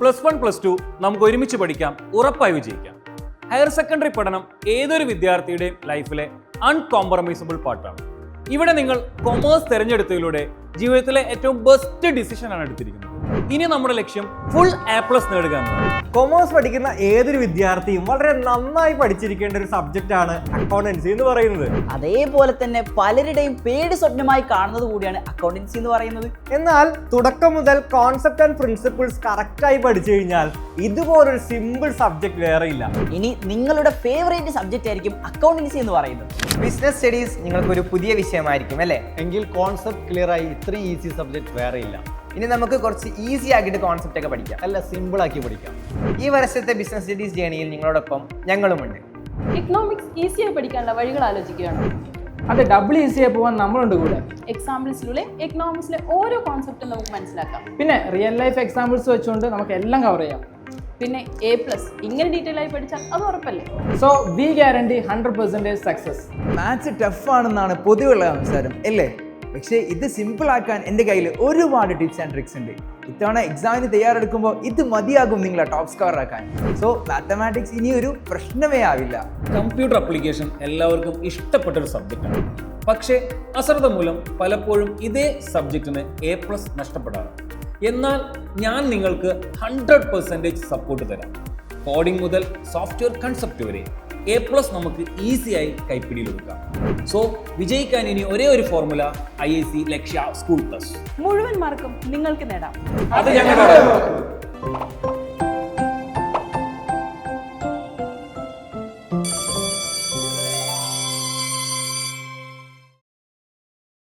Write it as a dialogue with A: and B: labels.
A: +1 +2 നമുക്ക് ഒരുമിച്ച് പഠിക്കാം, ഉറപ്പായി വിജയിക്കാം. ഹയർ സെക്കൻഡറി പഠനം ഏതൊരു വിദ്യാർത്ഥിയുടെയും ലൈഫിലെ അൺകോംപ്രമൈസബിൾ പാർട്ടാണ്. ഇവിടെ നിങ്ങൾ കൊമേഴ്സ് തിരഞ്ഞെടുത്തതിലൂടെ ജീവിതത്തിലെ ഏറ്റവും ബെസ്റ്റ് ഡിസിഷനാണ് എടുത്തിരിക്കുന്നത്. ഇനി നമ്മുടെ ലക്ഷ്യം ഫുൾ A+ നേടുക എന്നതാണ്.
B: കൊമേഴ്സ് പഠിക്കുന്ന ഏതൊരു വിദ്യാർത്ഥിയും വളരെ നന്നായി പഠിച്ചിരിക്കേണ്ട ഒരു സബ്ജക്റ്റ് ആണ് അക്കൗണ്ടൻസി എന്ന് പറയുന്നത്.
C: അതേപോലെ തന്നെ പലരുടെയും പേടി സ്വപ്നമായി കാണുന്നത് കൂടിയാണ് അക്കൗണ്ടൻസി എന്ന് പറയുന്നത്.
B: എന്നാൽ തുടക്കം മുതൽ കോൺസെപ്റ്റ് ആൻഡ് പ്രിൻസിപ്പിൾസ് കറക്റ്റായി പഠിച്ചു കഴിഞ്ഞാൽ ഇതുപോലൊരു സിമ്പിൾ സബ്ജക്ട് വേറെ ഇല്ല.
C: ഇനി നിങ്ങളുടെ ഫേവറേറ്റ് സബ്ജക്റ്റ് ആയിരിക്കും അക്കൗണ്ടൻസി എന്ന് പറയുന്നത്.
D: ബിസിനസ് സ്റ്റഡീസ് നിങ്ങൾക്കൊരു പുതിയ വിഷയമായിരിക്കും അല്ലേ?
E: എങ്കിൽ കോൺസെപ്റ്റ് ക്ലിയർ ആയി ഇത്രയും ഈസി സബ്ജക്ട് വേറെ ഇല്ല.
D: ഇനി നമുക്ക് കുറച്ച് ഈസി ആക്കിയിട്ട് കോൺസെപ്റ്റ് ഒക്കെ പഠിക്കാം.
E: അല്ല, സിമ്പിൾ ആക്കി പഠിക്കാം.
D: ഈ വർഷത്തെ ബിസിനസ് സ്റ്റഡീസ് ജേണിയിൽ നിങ്ങളോടൊപ്പം ഞങ്ങളുമുണ്ട്.
F: എക്കണോമിക്സ് ഈസിയായി പഠിക്കാനുള്ള വഴികൾ ആലോചിക്കുകയാണ്.
G: അത് ഡബിൾ ഈസിയായി പോകാൻ നമ്മളുണ്ട് കൂടെ.
F: എക്സാമ്പിൾസിലൂടെ എക്കണോമിക്സിലെ ഓരോ കോൺസെപ്റ്റും നമുക്ക് മനസ്സിലാക്കാം.
G: പിന്നെ റിയൽ ലൈഫ് എക്സാമ്പിൾസ് വെച്ചുകൊണ്ട് നമുക്ക് എല്ലാം കവർ ചെയ്യാം.
F: പിന്നെ A+ ഇങ്ങനെ ഡീറ്റെയിൽ ആയി പഠിച്ചാൽ അത് ഉറപ്പല്ലേ.
G: So we guarantee 100% success.
H: Maths ടഫാണെന്നാണ് പൊതുവെയുള്ള സംസാരം അല്ലേ? പക്ഷേ ഇത് സിമ്പിൾ ആക്കാൻ എൻ്റെ കയ്യിൽ ഒരുപാട് ടിപ്സ് ആൻഡ് ട്രിക്സ് ഉണ്ട്. ഇത്തവണ എക്സാമിന് തയ്യാറെടുക്കുമ്പോൾ ഇത് മതിയാകും നിങ്ങളെ ടോപ്പ് സ്കോർ ആക്കാൻ. സോ മാത്തമാറ്റിക്സ് ഇനി ഒരു പ്രശ്നമേ ആവില്ല.
A: കമ്പ്യൂട്ടർ ആപ്ലിക്കേഷൻ എല്ലാവർക്കും ഇഷ്ടപ്പെട്ട ഒരു സബ്ജക്റ്റാണ്. പക്ഷേ അശ്രദ്ധ മൂലം പലപ്പോഴും ഇതേ സബ്ജക്റ്റിന് A+ നഷ്ടപ്പെടാറ്. എന്നാൽ ഞാൻ നിങ്ങൾക്ക് 100% സപ്പോർട്ട് തരാം. കോഡിംഗ് മുതൽ സോഫ്റ്റ്വെയർ കൺസെപ്റ്റ് വരെ A+ നമുക്ക് ഈസിയായി കൈപ്പിടിയിലെടുക്കാം. സോ വിജയിക്കാൻ ഇനി ഒരേ ഒരു ഫോർമുല, IIC ലക്ഷ്യ സ്കൂൾ പ്ലസ്.
F: മുഴുവൻ മാർക്കും നിങ്ങൾക്ക് നേടാം.
A: അത് ഞങ്ങളുടെ